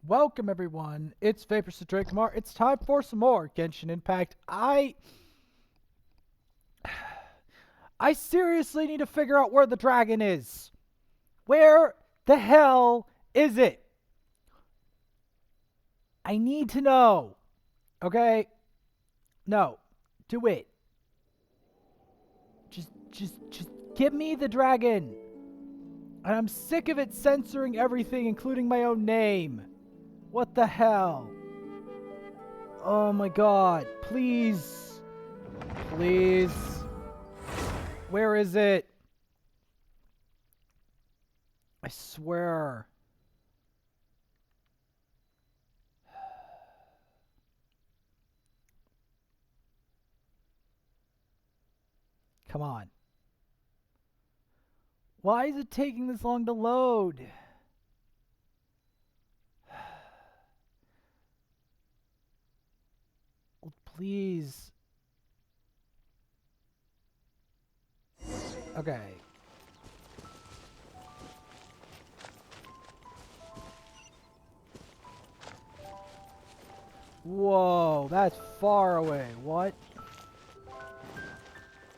Welcome everyone, it's Vapor Drakeamar. It's time for some more Genshin Impact. I seriously need to figure out where the dragon is. Where the hell is it? I need to know. Okay? No. Do it. Just give me the dragon. And I'm sick of it censoring everything, including my own name. What the hell? Oh my god. Please. Please. Where is it? I swear. Come on. Why is it taking this long to load? Please. Okay. Whoa, that's far away. What?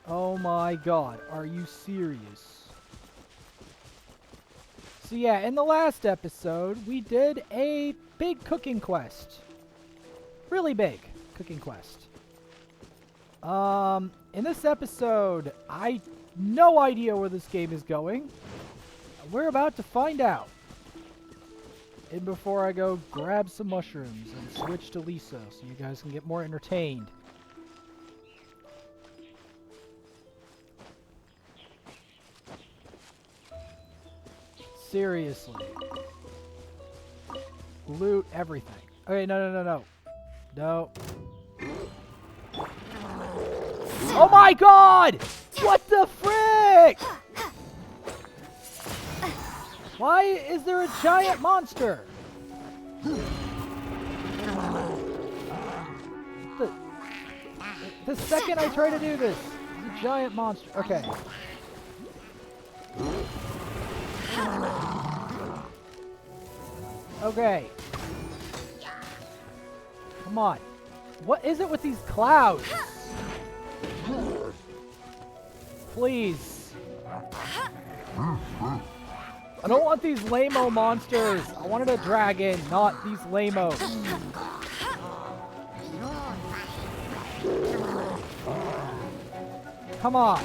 Oh my god, are you serious? So yeah, in the last episode, we did a big cooking quest. Really big cooking quest. In this episode, I no idea where this game is going. We're about to find out. And before I go grab some mushrooms and switch to Lisa so you guys can get more entertained. Seriously. Loot everything. Okay, no. No. Oh my god! What the frick? Why is there a giant monster? The second I try to do this, the giant monster. Okay. Okay. Come on. What is it with these clouds? Please. I don't want these lame-o monsters. I wanted a dragon, not these lame-os. Come on.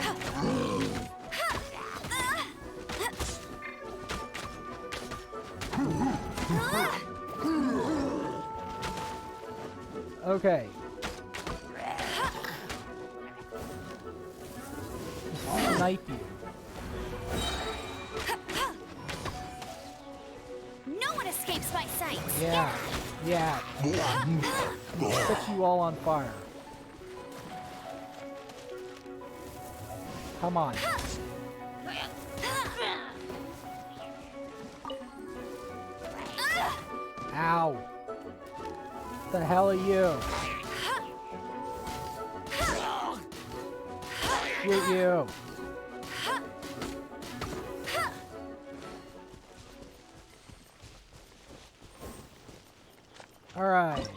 Okay. Snipe you. No one escapes my sight. Yeah. Set you all on fire. Come on. Ow. What the hell are you? Shoot you. Alright.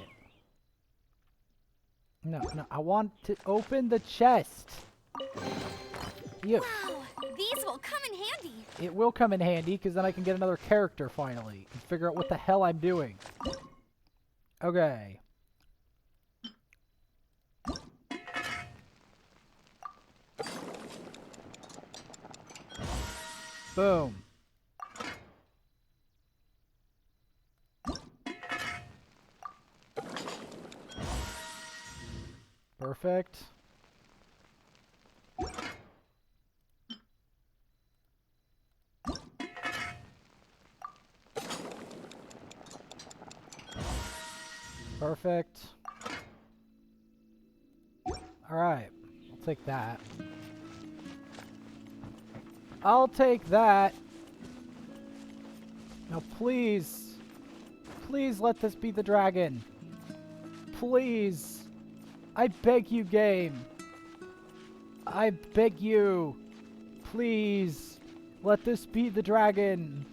No, I want to open the chest. You. Wow, these will come in handy. It will come in handy, because then I can get another character finally. And figure out what the hell I'm doing. Okay. Boom. Perfect. Perfect. Alright. I'll take that. I'll take that. Now please. Please let this be the dragon. Please. I beg you, game. I beg you. Please. Let this be the dragon.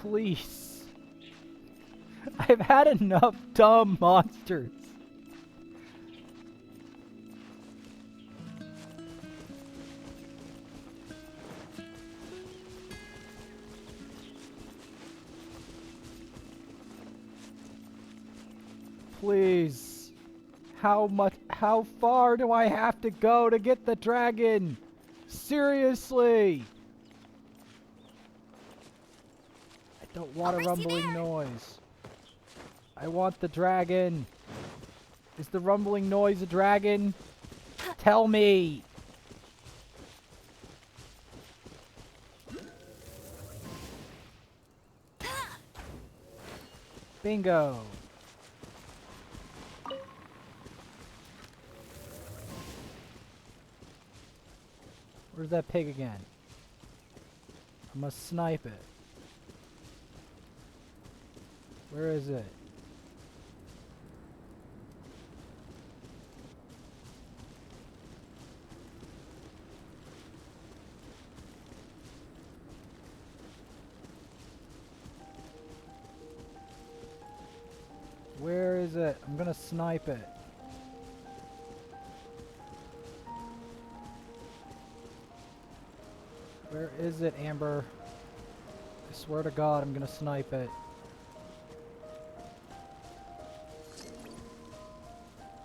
Please. I've had enough dumb monsters. Please. How far do I have to go to get the dragon? Seriously. I don't want a rumbling noise. I want the dragon. Is the rumbling noise a dragon? Tell me. Bingo. Where's that pig again? I must snipe it. Where is it? Where is it? I'm gonna snipe it. Where is it, Amber? I swear to God, I'm gonna snipe it.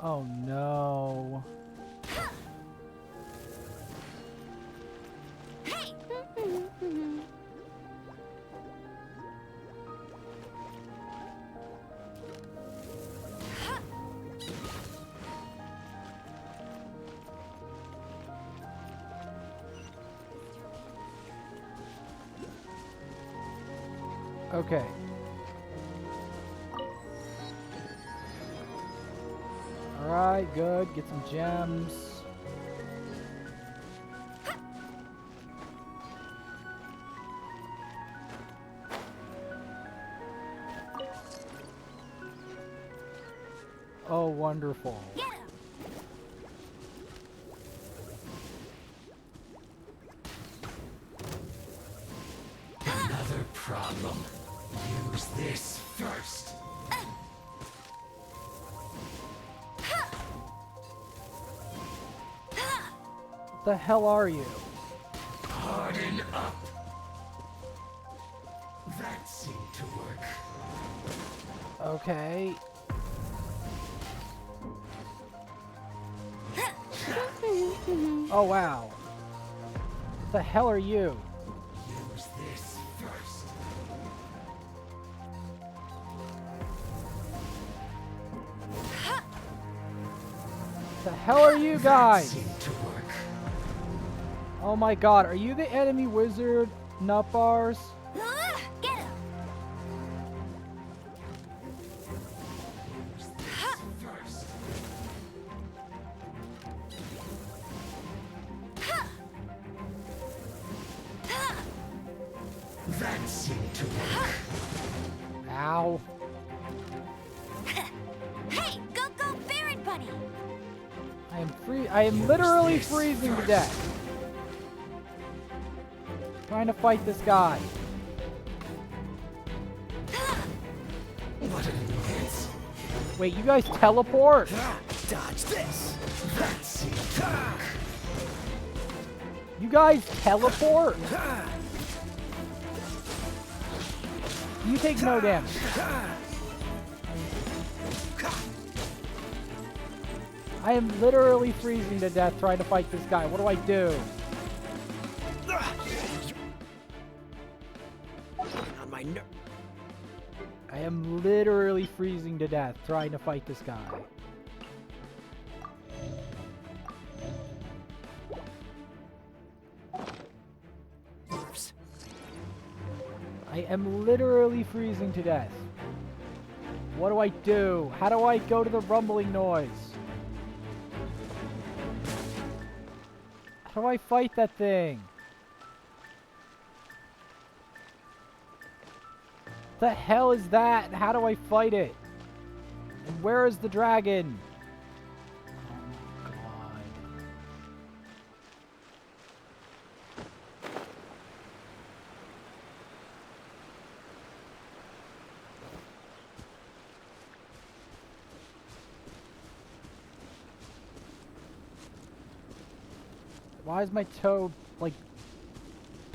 Oh no. Hey! Okay. Alright, good. Get some gems. Oh, wonderful. Get him! Another problem. Use this first. What the hell are you? Harden up. That seemed to work. Okay. Oh, wow. What the hell are you? Use this first. What the hell are you That guys? seemed to work. Oh my God, are you the enemy wizard, Nutbars? Get him! First. That seemed to work. Ow. Hey, go, Baron Bunny! I am literally freezing to death. Trying to fight this guy. What an annoyance. Wait, you guys teleport? Dodge this. That seemed to work. You guys teleport? You take no damage. I am literally freezing to death trying to fight this guy. What do I do? On my nerve. I am literally freezing to death trying to fight this guy. I am literally freezing to death. What do I do? How do I go to the rumbling noise? How do I fight that thing? The hell is that? And how do I fight it? And where is the dragon? Oh my God. Why is my toe, like,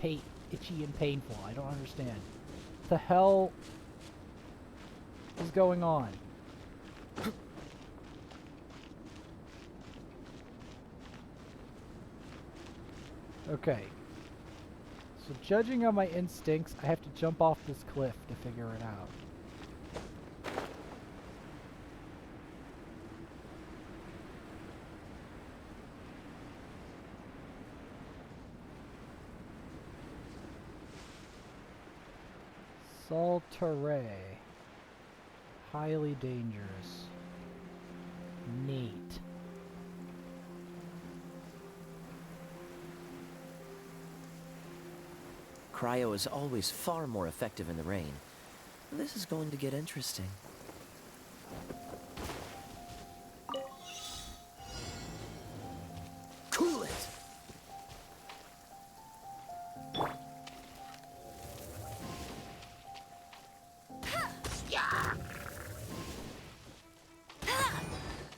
itchy and painful? I don't understand. What the hell is going on? Okay. So judging on my instincts, I have to jump off this cliff to figure it out. Saltaire. Highly dangerous. Neat. Cryo is always far more effective in the rain. This is going to get interesting. Cool it.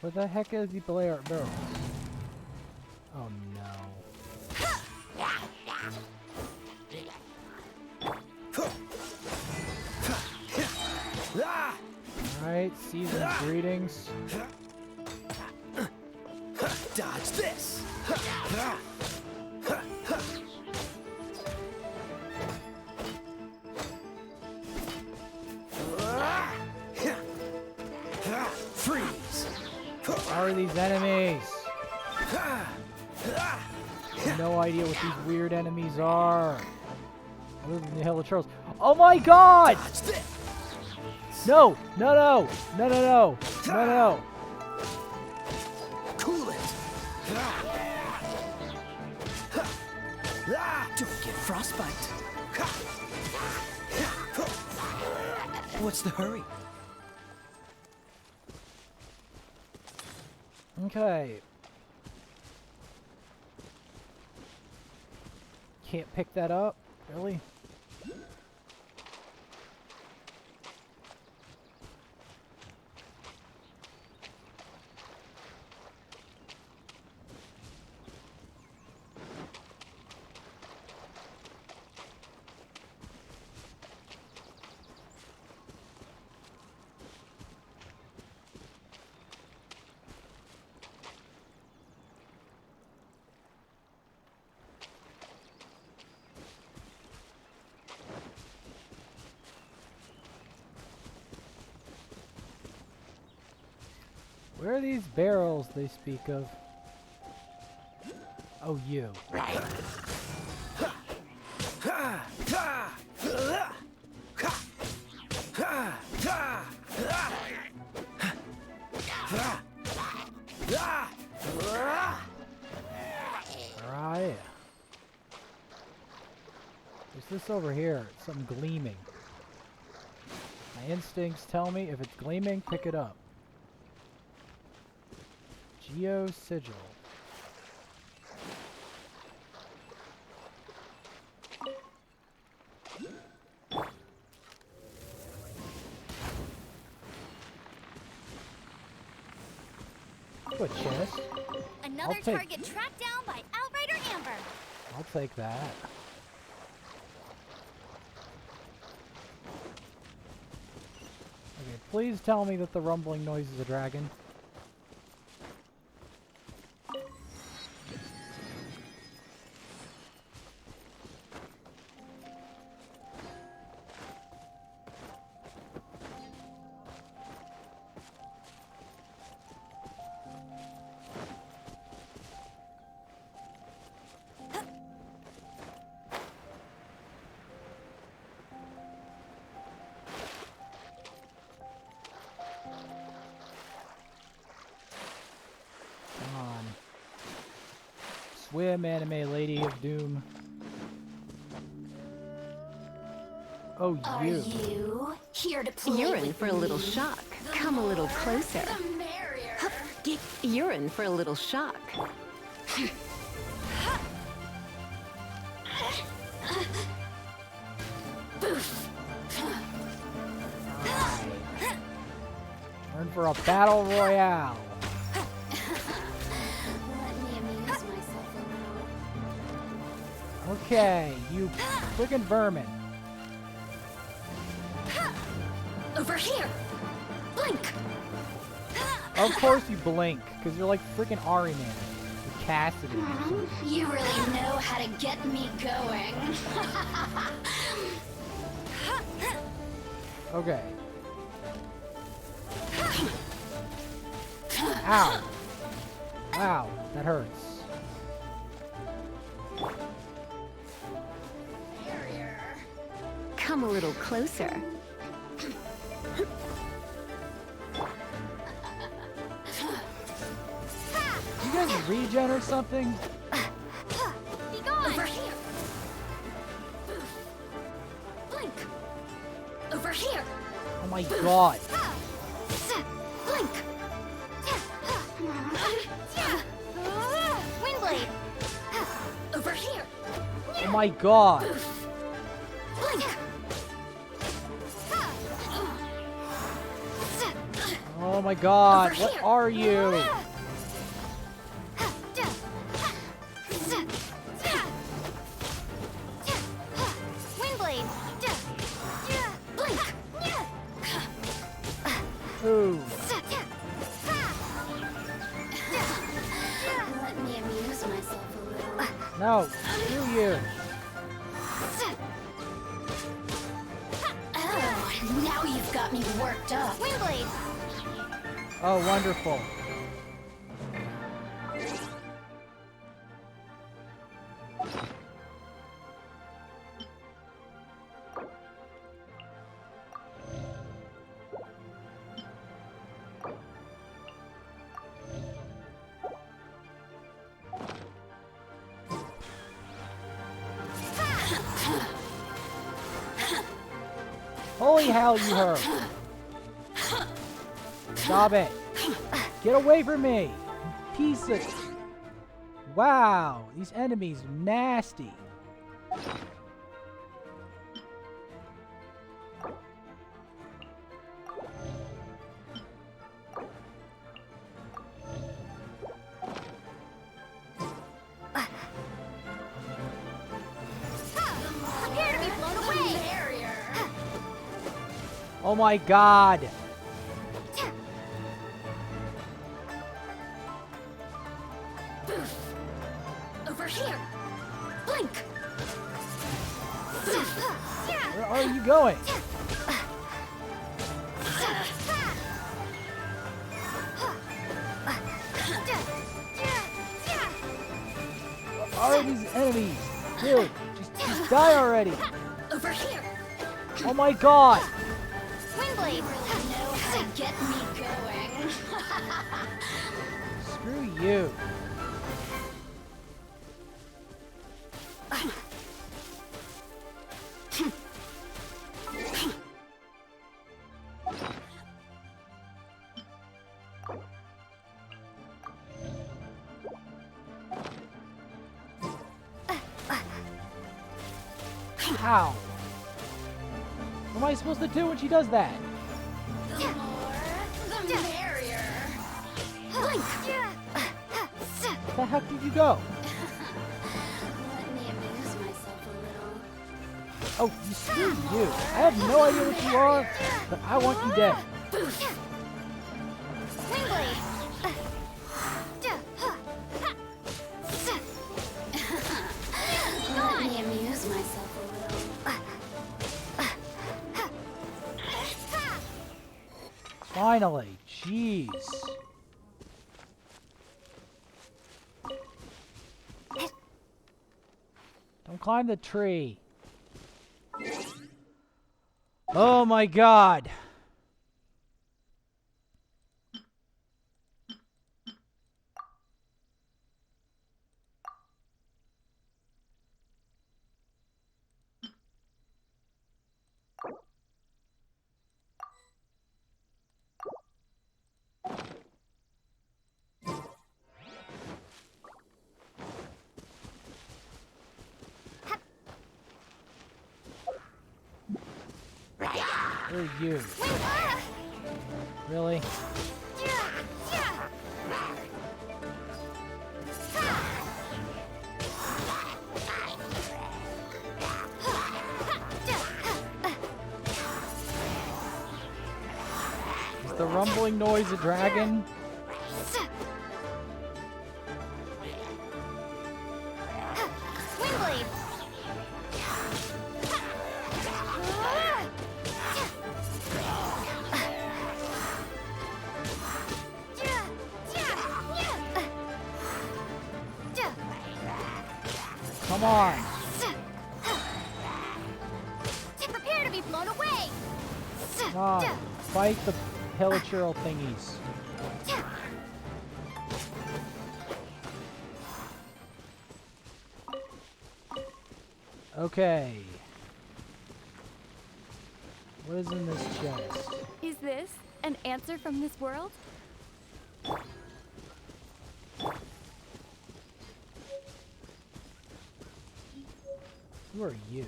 Where the heck is the barrels? Oh no. Ah! Alright, season's greetings. Dodge this. Freeze. How are these enemies? No idea what these weird enemies are. Other than the Hill of Trolls. Oh my god! Dodge this. No! No, no! No, no, no! No, no! Cool it. Don't get frostbite. What's the hurry? Okay. Can't pick that up? Really? Where are these barrels they speak of? Oh, you. Right. What's this over here? It's something gleaming. My instincts tell me if it's gleaming, pick it up. Geo Sigil. What chest? Another take- target tracked down by Outrider Amber. I'll take that. Okay, please tell me that the rumbling noise is a dragon. Come on. Swim, anime lady of doom. Oh, Are you. you here to play You're in with for a little me? shock. Come a little closer. The merrier. You're in for a little shock. We're in for a battle royale. Let me amuse myself a little. Okay, you freaking vermin. Over here. Blink. Of course you blink, because you're like freaking Ari Man. Or Cassidy. You really know how to get me going. Okay. Ow. Wow, that hurts. Come a little closer. You guys regen or something? Be gone. Over here. Blink. Over here. Oh my god. Blink. Windblade. Over here. Oh my god. Blink. Oh my god. Over What here. are you? Windblade. Blink. Ooh. Let me amuse myself a little. No. Screw you. Oh, now you've got me worked up. Windblade. Oh, wonderful. Holy hell, you hurt. Stop it. Get away from me. You piece of... Wow, these enemies are nasty. Prepare to be blown away. Oh my god. Over here. Blink. Where are you going? Where are these enemies? Dude, just die already. Over here. Oh my god. Windblade. You really know how to get me going. Screw you. Ow. What am I supposed to do when she does that? The more, the merrier. Blink. Where the heck did you go? Let me amuse myself a little. Oh, you screw you. I have no idea what you are, but I want you dead. Windblade. Let me amuse myself a little. Finally, jeez. Don't climb the tree. Oh my god. Who are you? Really? the rumbling noise a dragon? Windblade. Come on. Prepare to be blown away. Come on. Fight the hilichurl thingies. Okay. What is in this chest? Is this an answer from this world? Who are you?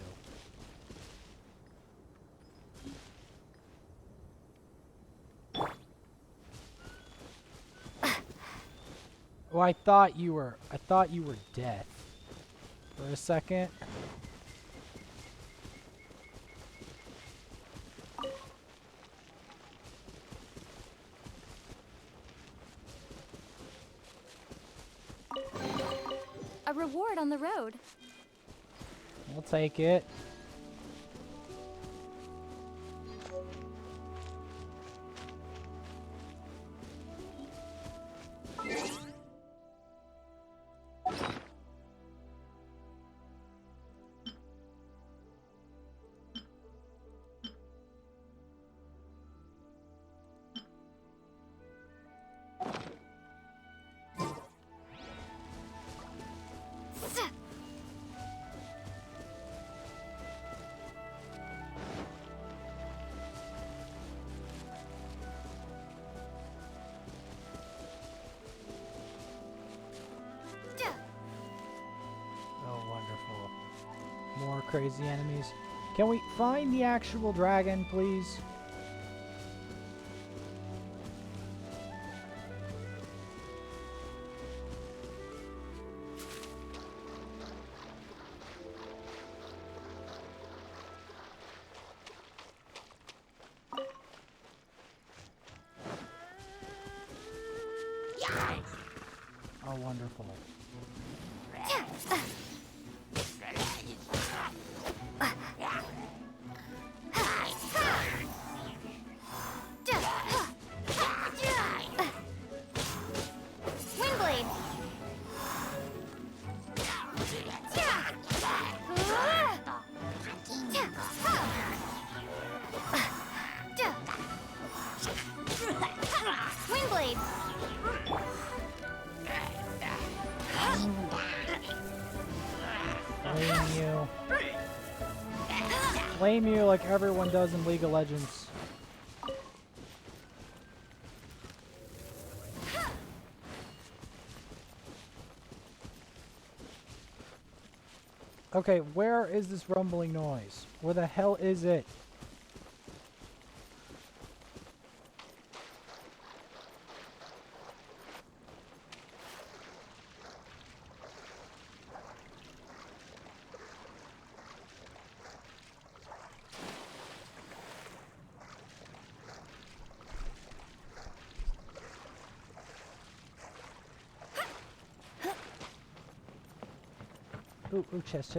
Oh, I thought you were death for a second. A reward on the road. I'll take it. Oh, wonderful. More crazy enemies. Can we find the actual dragon, please? Oh, wonderful. Windblade. Windblade. Flame you. Flame you like everyone does in League of Legends. Okay, where is this rumbling noise? Where the hell is it? Ooh, ooh, chest.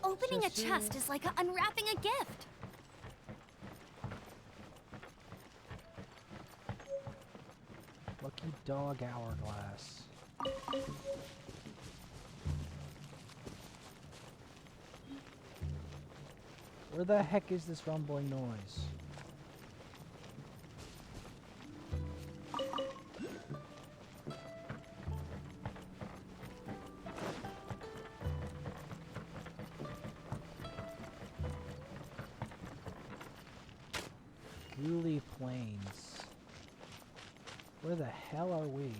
Opening a Chest, chest is like unwrapping a gift. Lucky dog hourglass. Where the heck is this rumbling noise? Ghoulie Plains. Where the hell are we?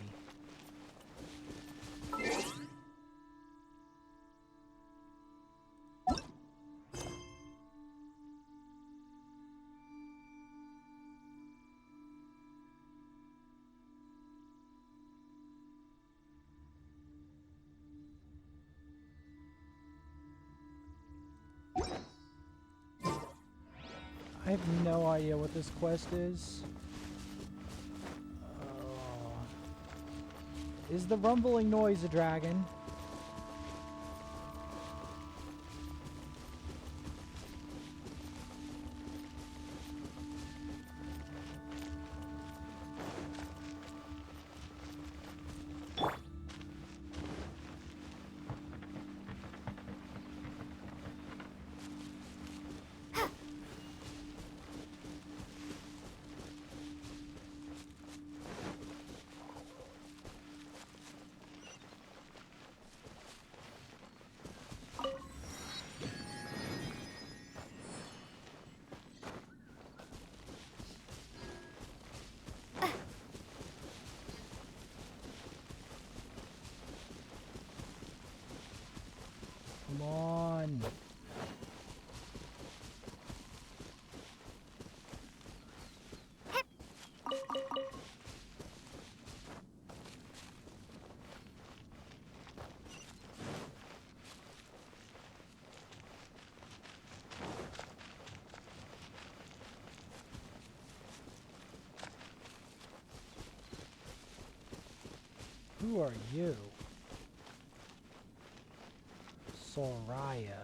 I have no idea what this quest is. Is the rumbling noise a dragon? Come on. Who are you? Soraya.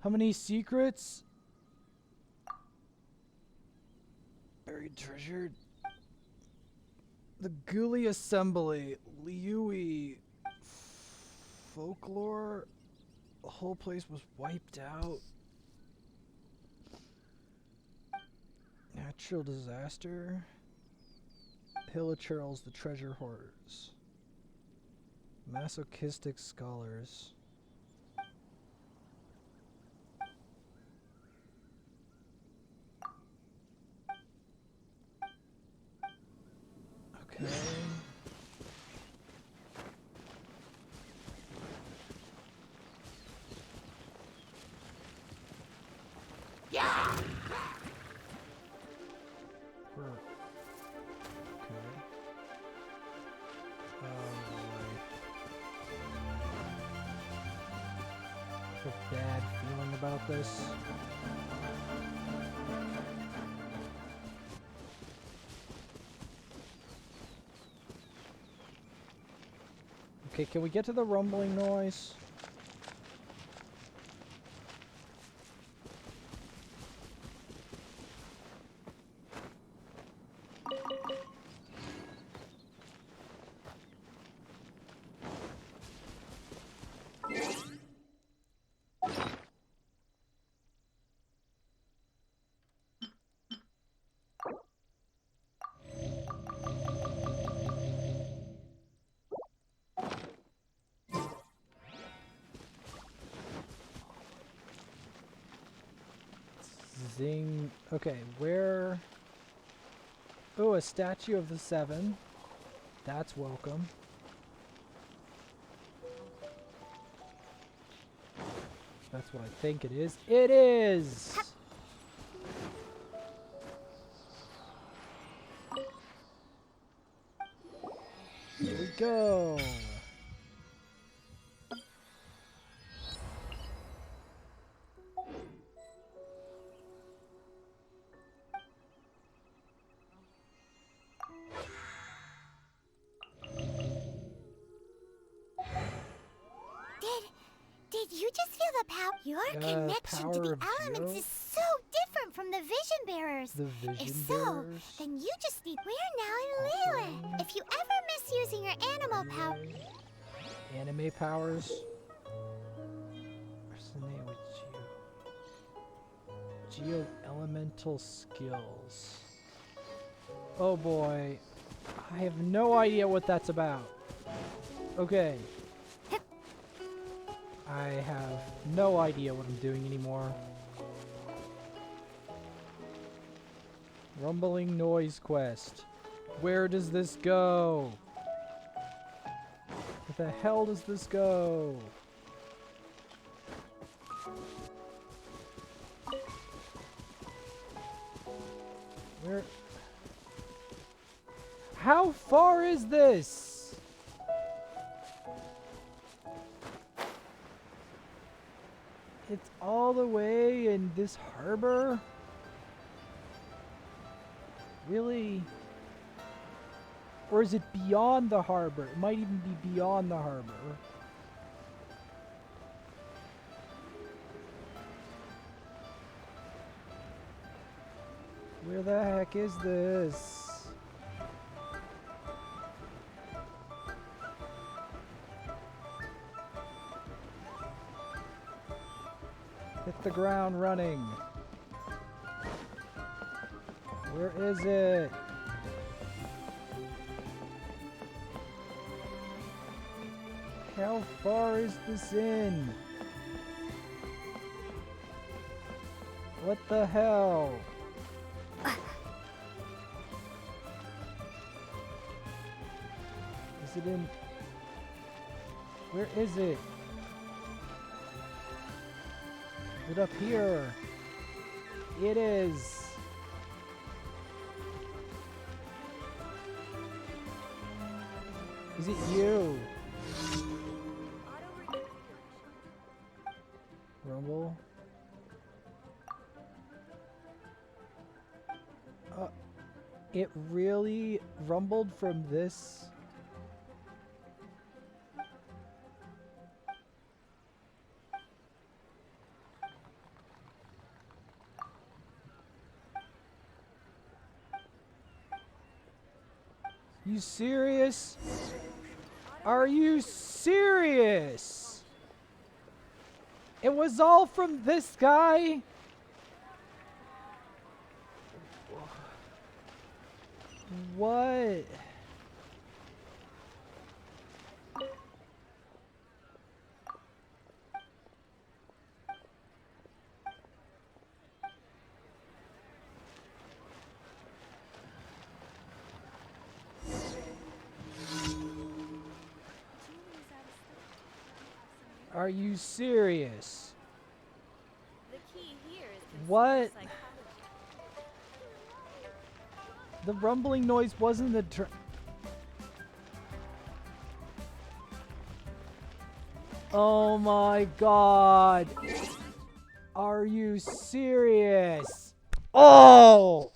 How many secrets? Buried treasure. The Ghoulie Assembly. Liui. Folklore. The whole place was wiped out. Natural disaster. Hill of Churls, the treasure hoarders. Masochistic scholars. Okay. Yeah. A bad feeling about this. Okay, can we get to the rumbling noise? Zing. Okay, where? Oh, a statue of the Seven. That's welcome. That's what I think it is. It is! Here we go. Did you just feel the power? Your connection to power the of elements Geo? is so different from the vision bearers. The Vision If so, Bearers? then you just need we're now in Leyland. If you ever miss using your animal power, Anime powers. Resonate with Geo elemental skills. Oh boy. I have no idea what that's about. Okay. I have no idea what I'm doing anymore. Rumbling noise quest. Where does this go? Where the hell does this go? Where? How far is this? It's all the way in this harbor? Really? Or is it beyond the harbor? It might even be beyond the harbor. Where the heck is this? Hit the ground running. Where is it? How far is this in? What the hell? Is it in? Where is it? Is it up here? It is. Is it you? Rumble. It really rumbled from this? You serious? Are you serious? It was all from this guy? What? Are you serious? The key here is What? psychology. The rumbling noise wasn't the Oh my god. Are you serious? Oh!